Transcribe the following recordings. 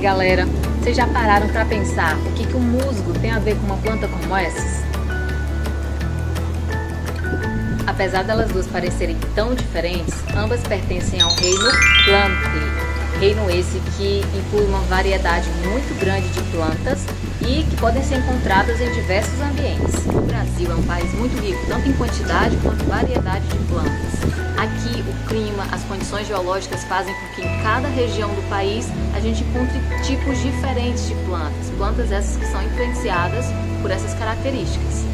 galera, vocês já pararam para pensar o que o musgo tem a ver com uma planta como essas? Apesar delas duas parecerem tão diferentes, ambas pertencem ao reino Plantae. Reino esse que inclui uma variedade muito grande de plantas e que podem ser encontradas em diversos ambientes. O Brasil é um país muito rico, tanto em quantidade quanto variedade de plantas. Aqui, o clima, as condições geológicas fazem com que em cada região do país a gente encontre tipos diferentes de plantas. Plantas essas que são influenciadas por essas características.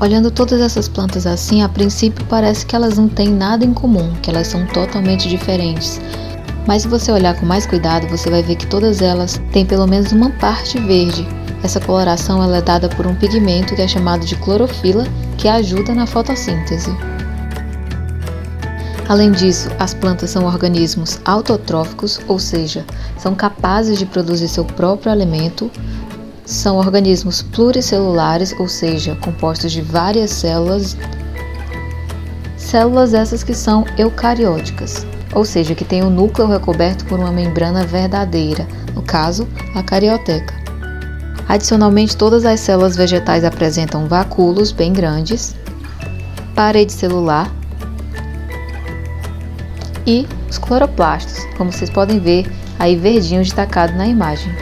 Olhando todas essas plantas assim, a princípio parece que elas não têm nada em comum, que elas são totalmente diferentes. Mas se você olhar com mais cuidado, você vai ver que todas elas têm pelo menos uma parte verde. Essa coloração ela é dada por um pigmento que é chamado de clorofila, que ajuda na fotossíntese. Além disso, as plantas são organismos autotróficos, ou seja, são capazes de produzir seu próprio alimento. São organismos pluricelulares, ou seja, compostos de várias células. Células essas que são eucarióticas, ou seja, que têm o núcleo recoberto por uma membrana verdadeira, no caso, a carioteca. Adicionalmente, todas as células vegetais apresentam vacúolos bem grandes, parede celular e os cloroplastos, como vocês podem ver aí verdinho destacado na imagem.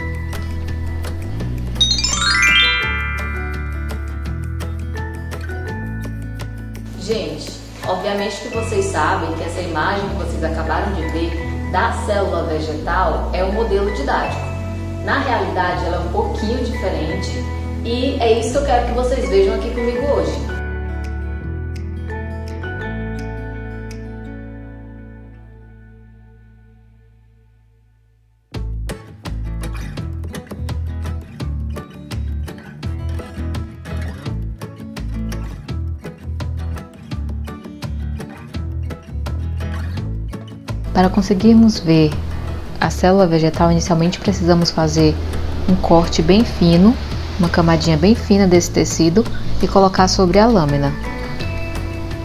Gente, obviamente que vocês sabem que essa imagem que vocês acabaram de ver da célula vegetal é um modelo didático. Na realidade, ela é um pouquinho diferente e é isso que eu quero que vocês vejam aqui comigo hoje. Para conseguirmos ver a célula vegetal, inicialmente precisamos fazer um corte bem fino, uma camadinha bem fina desse tecido e colocar sobre a lâmina.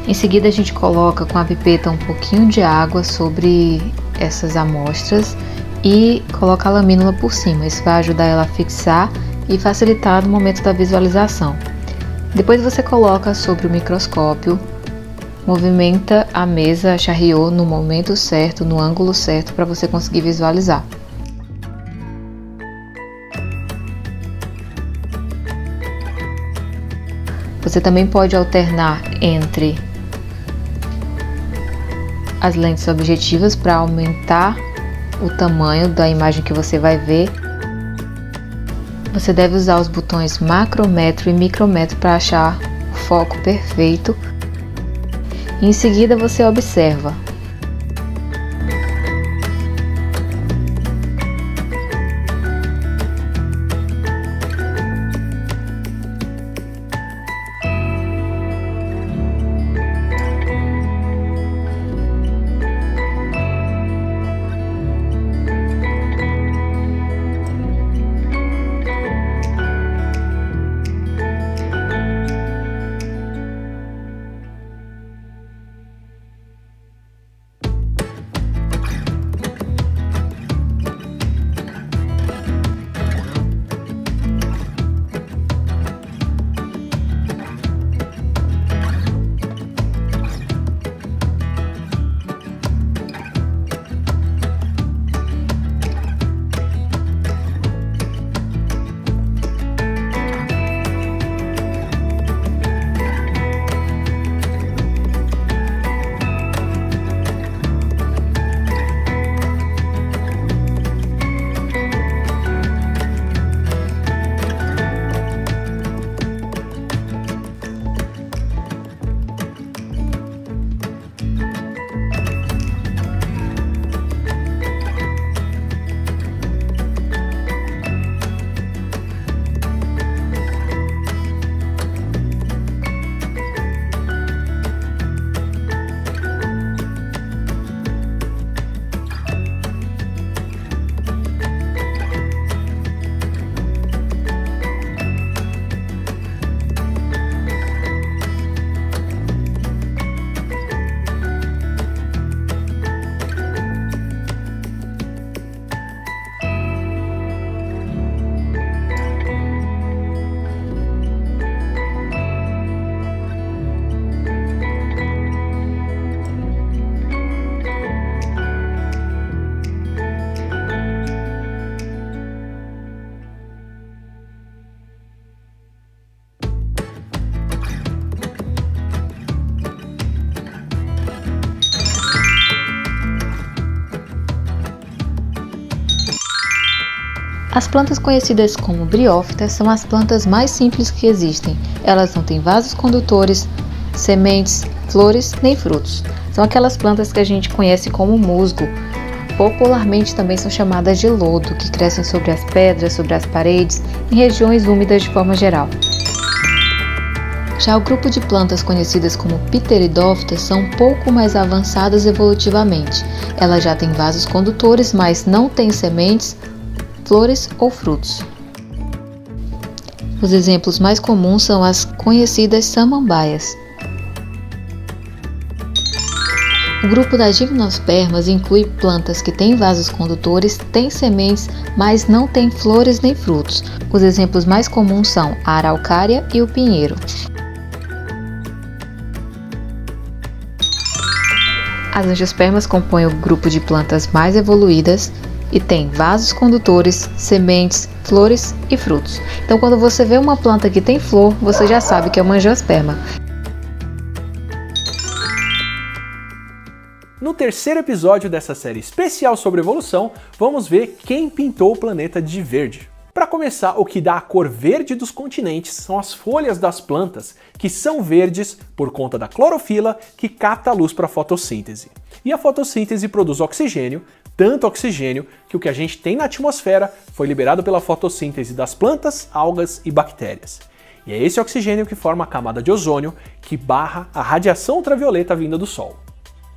Em seguida a gente coloca com a pipeta um pouquinho de água sobre essas amostras e coloca a lamínula por cima. Isso vai ajudar ela a fixar e facilitar no momento da visualização. Depois você coloca sobre o microscópio. Movimenta a mesa, a charriot no momento certo, no ângulo certo para você conseguir visualizar. Você também pode alternar entre as lentes objetivas para aumentar o tamanho da imagem que você vai ver. Você deve usar os botões macrometro e micrometro para achar o foco perfeito. Em seguida você observa. As plantas conhecidas como briófitas são as plantas mais simples que existem. Elas não têm vasos condutores, sementes, flores nem frutos. São aquelas plantas que a gente conhece como musgo. Popularmente também são chamadas de lodo, que crescem sobre as pedras, sobre as paredes, em regiões úmidas de forma geral. Já o grupo de plantas conhecidas como pteridófitas são um pouco mais avançadas evolutivamente. Elas já têm vasos condutores, mas não têm sementes, flores ou frutos. Os exemplos mais comuns são as conhecidas samambaias. O grupo das gimnospermas inclui plantas que têm vasos condutores, têm sementes, mas não têm flores nem frutos. Os exemplos mais comuns são a araucária e o pinheiro. As angiospermas compõem o grupo de plantas mais evoluídas e têm vasos condutores, sementes, flores e frutos. Então, quando você vê uma planta que tem flor, você já sabe que é uma angiosperma. No terceiro episódio dessa série especial sobre evolução, vamos ver quem pintou o planeta de verde. Para começar, o que dá a cor verde dos continentes são as folhas das plantas, que são verdes por conta da clorofila que capta a luz para a fotossíntese. E a fotossíntese produz oxigênio, tanto oxigênio que o que a gente tem na atmosfera foi liberado pela fotossíntese das plantas, algas e bactérias. E é esse oxigênio que forma a camada de ozônio, que barra a radiação ultravioleta vinda do Sol.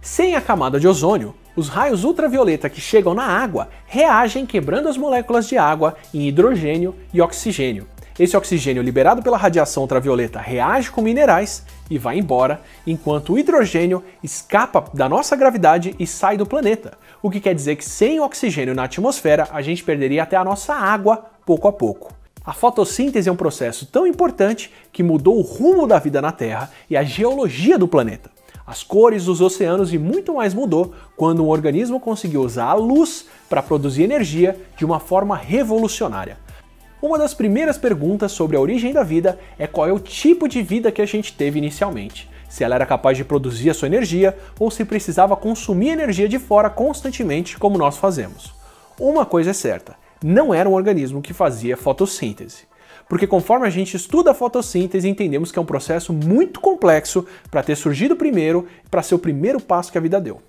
Sem a camada de ozônio, os raios ultravioleta que chegam na água reagem quebrando as moléculas de água em hidrogênio e oxigênio. Esse oxigênio liberado pela radiação ultravioleta reage com minerais e vai embora, enquanto o hidrogênio escapa da nossa gravidade e sai do planeta. O que quer dizer que sem oxigênio na atmosfera, a gente perderia até a nossa água pouco a pouco. A fotossíntese é um processo tão importante que mudou o rumo da vida na Terra e a geologia do planeta. As cores dos oceanos e muito mais mudou quando um organismo conseguiu usar a luz para produzir energia de uma forma revolucionária. Uma das primeiras perguntas sobre a origem da vida é qual é o tipo de vida que a gente teve inicialmente. Se ela era capaz de produzir a sua energia ou se precisava consumir energia de fora constantemente, como nós fazemos. Uma coisa é certa, não era um organismo que fazia fotossíntese. Porque conforme a gente estuda a fotossíntese, entendemos que é um processo muito complexo para ter surgido primeiro e para ser o primeiro passo que a vida deu.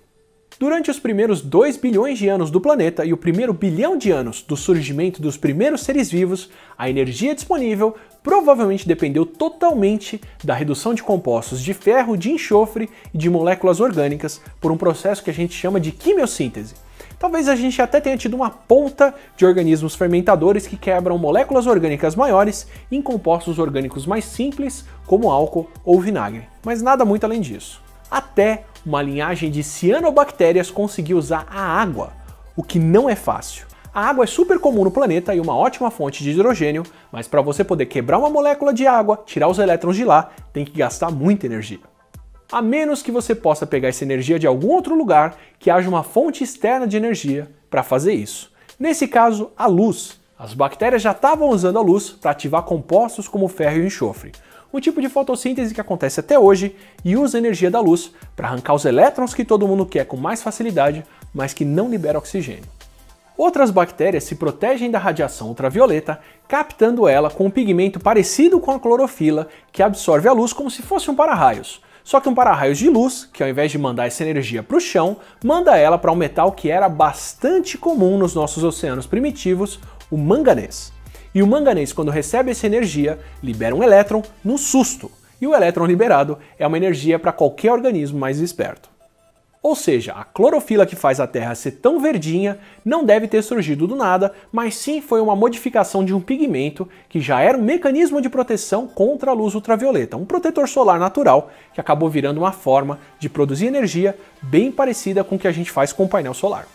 Durante os primeiros 2 bilhões de anos do planeta e o primeiro bilhão de anos do surgimento dos primeiros seres vivos, a energia disponível provavelmente dependeu totalmente da redução de compostos de ferro, de enxofre e de moléculas orgânicas por um processo que a gente chama de quimiossíntese. Talvez a gente até tenha tido uma ponta de organismos fermentadores que quebram moléculas orgânicas maiores em compostos orgânicos mais simples, como álcool ou vinagre, mas nada muito além disso. Até uma linhagem de cianobactérias conseguiu usar a água, o que não é fácil. A água é super comum no planeta e uma ótima fonte de hidrogênio, mas para você poder quebrar uma molécula de água, tirar os elétrons de lá, tem que gastar muita energia. A menos que você possa pegar essa energia de algum outro lugar que haja uma fonte externa de energia para fazer isso. Nesse caso, a luz. As bactérias já estavam usando a luz para ativar compostos como ferro e enxofre, um tipo de fotossíntese que acontece até hoje e usa a energia da luz para arrancar os elétrons que todo mundo quer com mais facilidade, mas que não libera oxigênio. Outras bactérias se protegem da radiação ultravioleta, captando ela com um pigmento parecido com a clorofila, que absorve a luz como se fosse um para-raios. Só que um para-raios de luz, que ao invés de mandar essa energia para o chão, manda ela para um metal que era bastante comum nos nossos oceanos primitivos, o manganês. E o manganês, quando recebe essa energia, libera um elétron no susto. E o elétron liberado é uma energia para qualquer organismo mais esperto. Ou seja, a clorofila que faz a Terra ser tão verdinha não deve ter surgido do nada, mas sim foi uma modificação de um pigmento que já era um mecanismo de proteção contra a luz ultravioleta, um protetor solar natural que acabou virando uma forma de produzir energia bem parecida com o que a gente faz com o painel solar.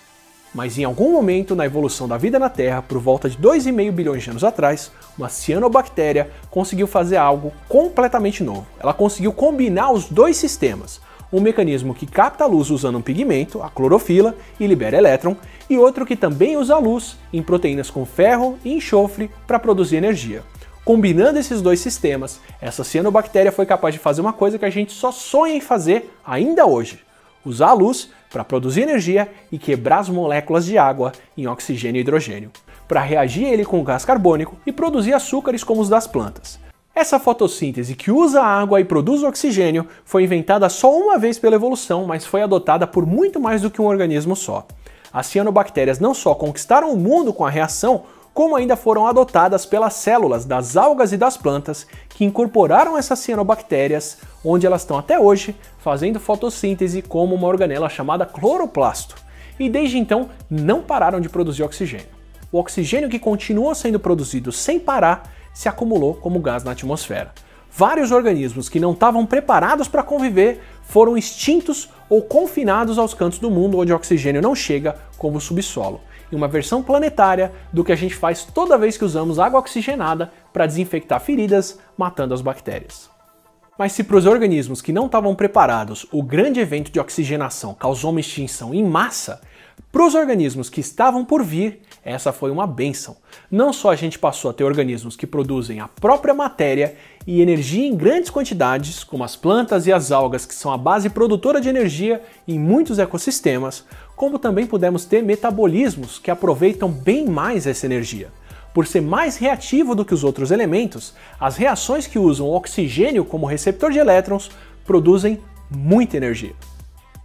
Mas em algum momento na evolução da vida na Terra, por volta de 2,5 bilhões de anos atrás, uma cianobactéria conseguiu fazer algo completamente novo. Ela conseguiu combinar os dois sistemas. Um mecanismo que capta a luz usando um pigmento, a clorofila, e libera elétron, e outro que também usa a luz em proteínas com ferro e enxofre para produzir energia. Combinando esses dois sistemas, essa cianobactéria foi capaz de fazer uma coisa que a gente só sonha em fazer ainda hoje: usar a luz para produzir energia e quebrar as moléculas de água em oxigênio e hidrogênio. para reagir ele com o gás carbônico e produzir açúcares como os das plantas. Essa fotossíntese que usa a água e produz o oxigênio foi inventada só uma vez pela evolução, mas foi adotada por muito mais do que um organismo só. As cianobactérias não só conquistaram o mundo com a reação, como ainda foram adotadas pelas células das algas e das plantas, que incorporaram essas cianobactérias, onde elas estão até hoje, fazendo fotossíntese como uma organela chamada cloroplasto. E desde então não pararam de produzir oxigênio. O oxigênio que continua sendo produzido sem parar se acumulou como gás na atmosfera. Vários organismos que não estavam preparados para conviver foram extintos ou confinados aos cantos do mundo onde o oxigênio não chega, como o subsolo, em uma versão planetária do que a gente faz toda vez que usamos água oxigenada para desinfectar feridas, matando as bactérias. Mas se para os organismos que não estavam preparados o grande evento de oxigenação causou uma extinção em massa, para os organismos que estavam por vir, essa foi uma bênção. Não só a gente passou a ter organismos que produzem a própria matéria e energia em grandes quantidades, como as plantas e as algas, que são a base produtora de energia em muitos ecossistemas, como também pudemos ter metabolismos que aproveitam bem mais essa energia. Por ser mais reativo do que os outros elementos, as reações que usam o oxigênio como receptor de elétrons produzem muita energia.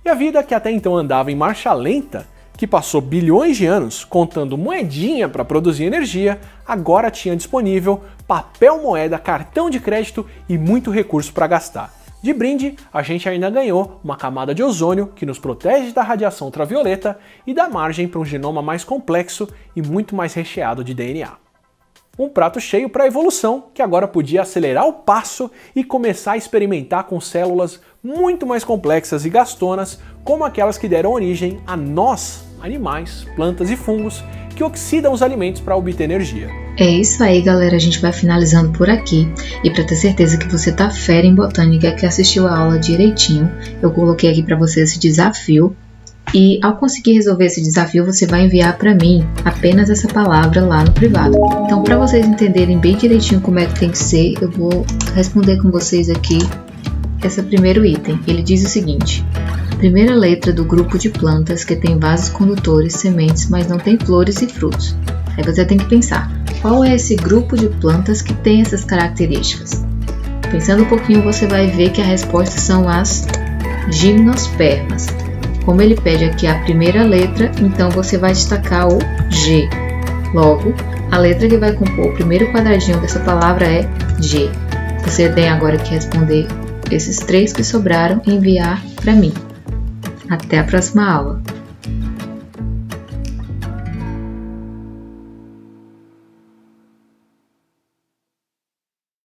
E a vida que até então andava em marcha lenta, que passou bilhões de anos contando moedinha para produzir energia, agora tinha disponível papel moeda, cartão de crédito e muito recurso para gastar. De brinde, a gente ainda ganhou uma camada de ozônio que nos protege da radiação ultravioleta e dá margem para um genoma mais complexo e muito mais recheado de DNA. Um prato cheio para a evolução, que agora podia acelerar o passo e começar a experimentar com células muito mais complexas e gastonas, como aquelas que deram origem a nós, animais, plantas e fungos, que oxidam os alimentos para obter energia. É isso aí, galera, a gente vai finalizando por aqui. E para ter certeza que você tá fera em botânica, que assistiu a aula direitinho, eu coloquei aqui para você esse desafio. E ao conseguir resolver esse desafio, você vai enviar para mim apenas essa palavra lá no privado. Então, para vocês entenderem bem direitinho como é que tem que ser, eu vou responder com vocês aqui esse primeiro item. Ele diz o seguinte: primeira letra do grupo de plantas que tem vasos condutores, sementes, mas não tem flores e frutos. Aí você tem que pensar, qual é esse grupo de plantas que tem essas características? Pensando um pouquinho, você vai ver que a resposta são as gimnospermas. Como ele pede aqui a primeira letra, então você vai destacar o G. Logo, a letra que vai compor o primeiro quadradinho dessa palavra é G. Você tem agora que responder esses 3 que sobraram e enviar para mim. Até a próxima aula!